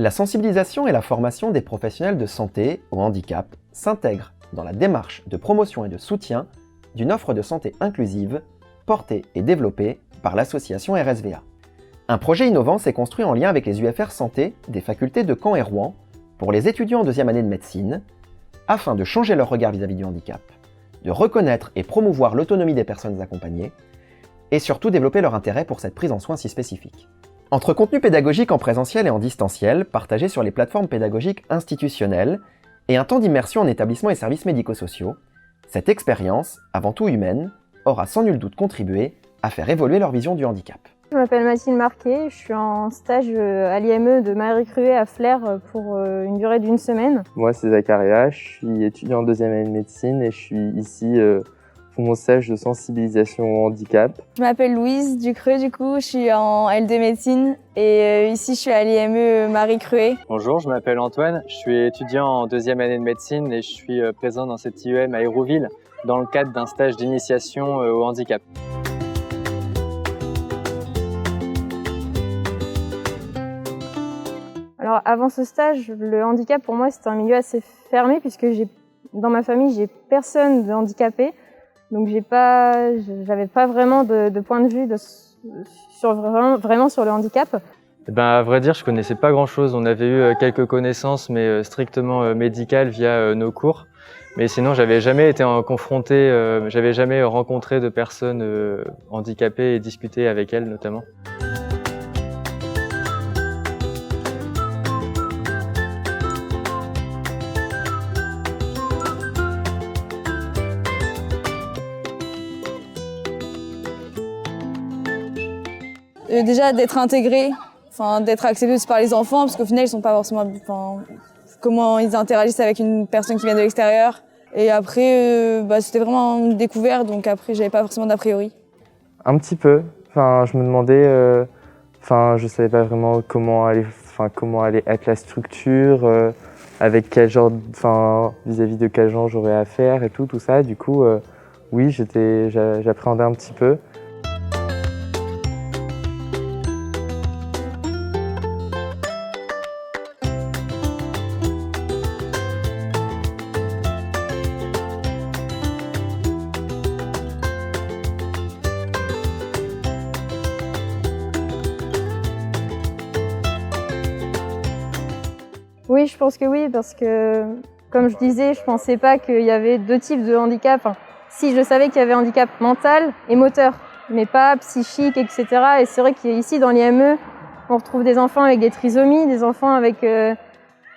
La sensibilisation et la formation des professionnels de santé au handicap s'intègrent dans la démarche de promotion et de soutien d'une offre de santé inclusive portée et développée par l'association RSVA. Un projet innovant s'est construit en lien avec les UFR Santé des facultés de Caen et Rouen pour les étudiants en deuxième année de médecine, afin de changer leur regard vis-à-vis du handicap, de reconnaître et promouvoir l'autonomie des personnes accompagnées, et surtout développer leur intérêt pour cette prise en soin si spécifique. Entre contenu pédagogique en présentiel et en distanciel, partagé sur les plateformes pédagogiques institutionnelles, et un temps d'immersion en établissements et services médico-sociaux, cette expérience, avant tout humaine, aura sans nul doute contribué à faire évoluer leur vision du handicap. Je m'appelle Mathilde Marquet, je suis en stage à l'IME de Marie Cruet à Flers pour une durée d'1 semaine. Moi c'est Zacharia, je suis étudiant en deuxième année de médecine et je suis ici pour mon stage de sensibilisation au handicap. Je m'appelle Louise Ducreux, je suis en L2 médecine et ici je suis à l'IME Marie Cruet. Bonjour, je m'appelle Antoine, je suis étudiant en deuxième année de médecine et je suis présent dans cette IEM à Hérouville dans le cadre d'un stage d'initiation au handicap. Alors avant ce stage, le handicap pour moi c'était un milieu assez fermé puisque dans ma famille j'ai personne de handicapé, donc j'avais pas vraiment de point de vue vraiment sur le handicap. À vrai dire, je connaissais pas grand chose. On avait eu quelques connaissances, mais strictement médicales via nos cours. Mais sinon, j'avais jamais été confronté, j'avais jamais rencontré de personnes handicapées et discuté avec elles notamment. Déjà d'être intégré, d'être accepté aussi par les enfants, parce qu'au final ils sont pas forcément, comment ils interagissent avec une personne qui vient de l'extérieur. Et après, c'était vraiment une découverte, donc après j'avais pas forcément d'a priori. Un petit peu. Je me demandais, je savais pas vraiment comment allait être la structure, avec quel genre, vis-à-vis de quel genre j'aurais à faire et tout ça. Du coup, oui, j'appréhendais un petit peu. Oui, je pense que oui, parce que, comme je disais, je pensais pas qu'il y avait 2 types de handicap. Si, je savais qu'il y avait handicap mental et moteur, mais pas psychique, etc. Et c'est vrai qu'ici, dans l'IME, on retrouve des enfants avec des trisomies, des enfants avec des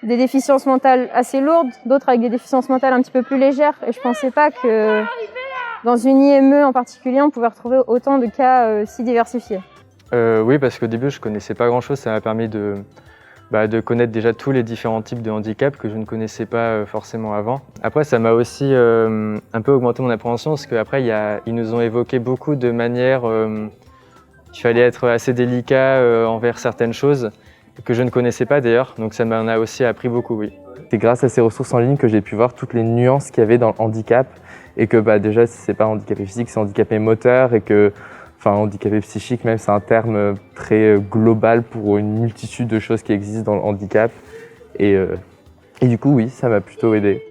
déficiences mentales assez lourdes, d'autres avec des déficiences mentales un petit peu plus légères. Et je pensais pas que dans une IME en particulier, on pouvait retrouver autant de cas si diversifiés. Oui, parce qu'au début, je connaissais pas grand-chose. Ça m'a permis de connaître déjà tous les différents types de handicap que je ne connaissais pas forcément avant. Après, ça m'a aussi un peu augmenté mon appréhension parce qu'après, ils nous ont évoqué beaucoup de manières qu'il fallait être assez délicat envers certaines choses que je ne connaissais pas d'ailleurs. Donc ça m'en a aussi appris beaucoup, oui. C'est grâce à ces ressources en ligne que j'ai pu voir toutes les nuances qu'il y avait dans le handicap et que déjà, si c'est pas handicapé physique, c'est handicapé moteur et que handicapé psychique, même, c'est un terme très global pour une multitude de choses qui existent dans le handicap. Et du coup, oui, ça m'a plutôt aidé.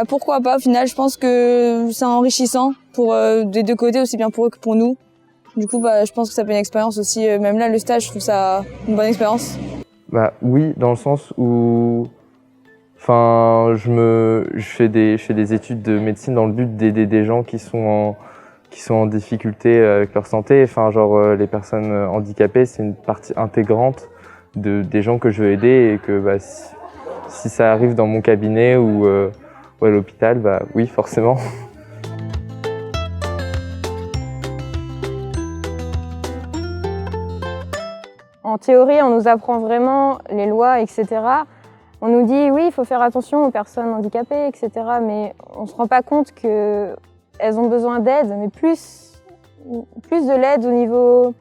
Pourquoi pas, au final, je pense que c'est enrichissant pour des deux côtés, aussi bien pour eux que pour nous. Du coup, je pense que ça peut être une expérience aussi, même là, le stage, je trouve ça une bonne expérience. Oui, dans le sens où je fais des études de médecine dans le but d'aider des gens qui sont en difficulté avec leur santé. Les personnes handicapées, c'est une partie intégrante des gens que je veux aider et que si ça arrive dans mon cabinet ou à l'hôpital, oui, forcément. théorie, on nous apprend vraiment les lois, etc. On nous dit oui, il faut faire attention aux personnes handicapées, etc. Mais on ne se rend pas compte qu'elles ont besoin d'aide, mais plus de l'aide au niveau...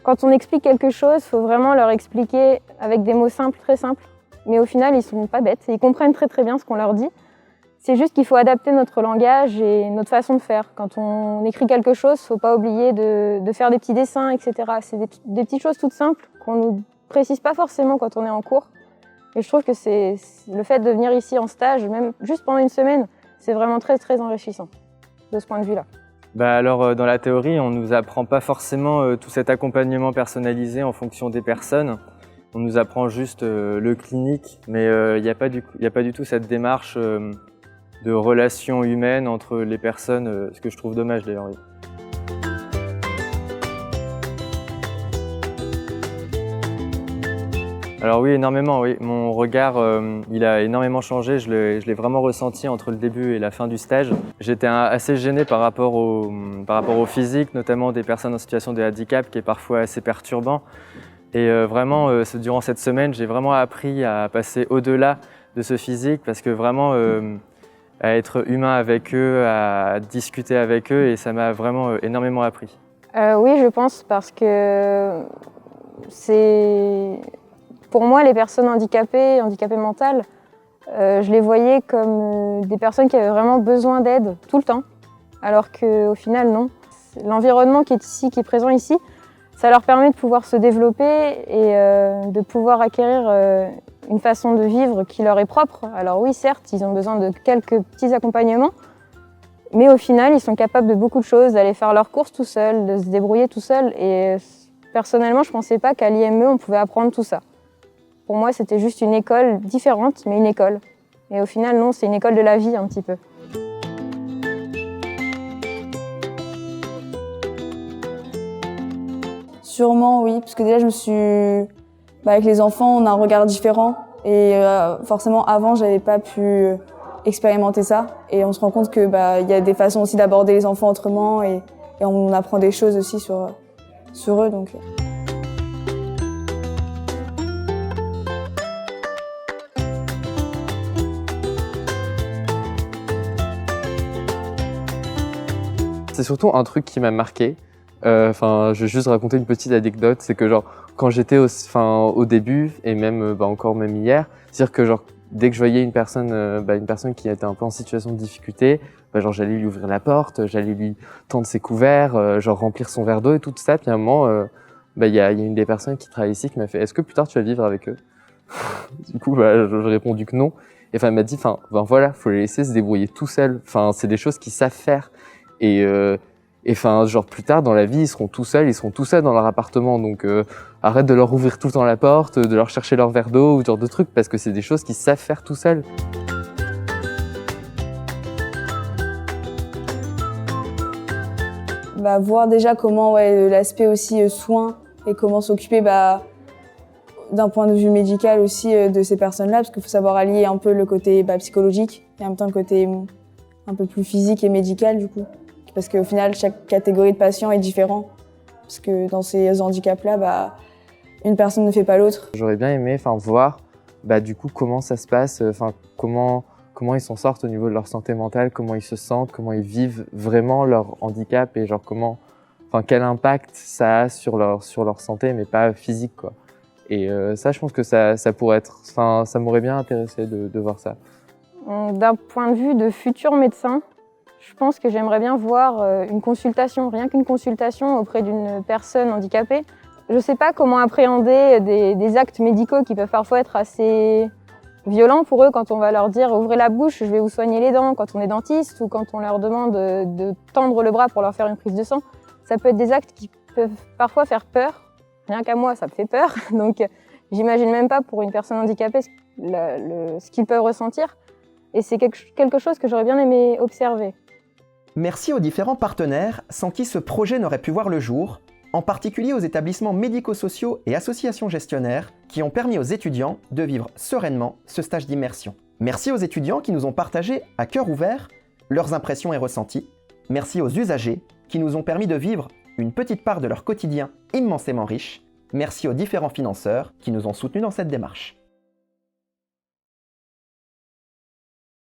Quand on explique quelque chose, il faut vraiment leur expliquer avec des mots simples, très simples. Mais au final, ils ne sont pas bêtes, ils comprennent très très bien ce qu'on leur dit. C'est juste qu'il faut adapter notre langage et notre façon de faire. Quand on écrit quelque chose, il ne faut pas oublier de faire des petits dessins, etc. C'est des petites choses toutes simples qu'on ne nous précise pas forcément quand on est en cours. Et je trouve que c'est le fait de venir ici en stage, même juste pendant une semaine, c'est vraiment très très enrichissant de ce point de vue-là. Alors, dans la théorie, on ne nous apprend pas forcément tout cet accompagnement personnalisé en fonction des personnes. On nous apprend juste le clinique, mais il n'y a pas du tout cette démarche de relations humaines entre les personnes, ce que je trouve dommage d'ailleurs. Oui. Alors oui, énormément, oui. Mon regard, il a énormément changé. Je l'ai vraiment ressenti entre le début et la fin du stage. J'étais assez gêné par rapport au physique, notamment des personnes en situation de handicap, qui est parfois assez perturbant. Et vraiment, durant cette semaine, j'ai vraiment appris à passer au-delà de ce physique, parce que vraiment, à être humain avec eux, à discuter avec eux, et ça m'a vraiment énormément appris. Oui, je pense, parce que pour moi, les personnes handicapées mentales, je les voyais comme des personnes qui avaient vraiment besoin d'aide tout le temps, alors qu'au final, non. L'environnement qui est présent ici, ça leur permet de pouvoir se développer et de pouvoir acquérir une façon de vivre qui leur est propre. Alors oui, certes, ils ont besoin de quelques petits accompagnements, mais au final, ils sont capables de beaucoup de choses, d'aller faire leurs courses tout seuls, de se débrouiller tout seuls. Et personnellement, je ne pensais pas qu'à l'IME, on pouvait apprendre tout ça. Pour moi, c'était juste une école différente, mais une école. Et au final, non, c'est une école de la vie un petit peu. Sûrement, oui, parce que déjà, avec les enfants, on a un regard différent. Et forcément, avant, j'avais pas pu expérimenter ça. Et on se rend compte que y a des façons aussi d'aborder les enfants autrement. Et on apprend des choses aussi sur eux. Donc. C'est surtout un truc qui m'a marqué. Je vais juste raconter une petite anecdote. C'est que quand j'étais au début, et même encore hier, c'est-à-dire que dès que je voyais une personne qui était un peu en situation de difficulté, j'allais lui ouvrir la porte, j'allais lui tendre ses couverts, remplir son verre d'eau et tout ça. Puis à un moment, il y a une des personnes qui travaille ici qui m'a fait « Est-ce que plus tard tu vas vivre avec eux ?» Du coup, j'ai répondu que non. Et elle m'a dit voilà, faut les laisser se débrouiller tout seuls. C'est des choses qu'ils savent faire. Et plus tard dans la vie, ils seront tout seuls dans leur appartement. Donc arrête de leur ouvrir tout le temps la porte, de leur chercher leur verre d'eau ou ce genre de trucs, parce que c'est des choses qu'ils savent faire tout seuls. Voir déjà comment l'aspect aussi soin et comment s'occuper d'un point de vue médical aussi de ces personnes-là, parce qu'il faut savoir allier un peu le côté psychologique et en même temps le côté un peu plus physique et médical du coup. Parce qu'au final, chaque catégorie de patient est différent. Parce que dans ces handicaps-là, une personne ne fait pas l'autre. J'aurais bien aimé voir du coup comment ça se passe, comment ils s'en sortent au niveau de leur santé mentale, comment ils se sentent, comment ils vivent vraiment leur handicap et quel impact ça a sur leur santé, mais pas physique, quoi. Et ça, je pense que ça pourrait être... ça m'aurait bien intéressé de voir ça. D'un point de vue de futur médecin, je pense que j'aimerais bien voir une consultation, rien qu'une consultation auprès d'une personne handicapée. Je ne sais pas comment appréhender des actes médicaux qui peuvent parfois être assez violents pour eux quand on va leur dire « ouvrez la bouche, je vais vous soigner les dents » quand on est dentiste ou quand on leur demande de tendre le bras pour leur faire une prise de sang. Ça peut être des actes qui peuvent parfois faire peur. Rien qu'à moi, ça me fait peur. Donc j'imagine même pas pour une personne handicapée ce qu'ils peuvent ressentir. Et c'est quelque chose que j'aurais bien aimé observer. Merci aux différents partenaires sans qui ce projet n'aurait pu voir le jour, en particulier aux établissements médico-sociaux et associations gestionnaires qui ont permis aux étudiants de vivre sereinement ce stage d'immersion. Merci aux étudiants qui nous ont partagé à cœur ouvert leurs impressions et ressentis. Merci aux usagers qui nous ont permis de vivre une petite part de leur quotidien immensément riche. Merci aux différents financeurs qui nous ont soutenus dans cette démarche.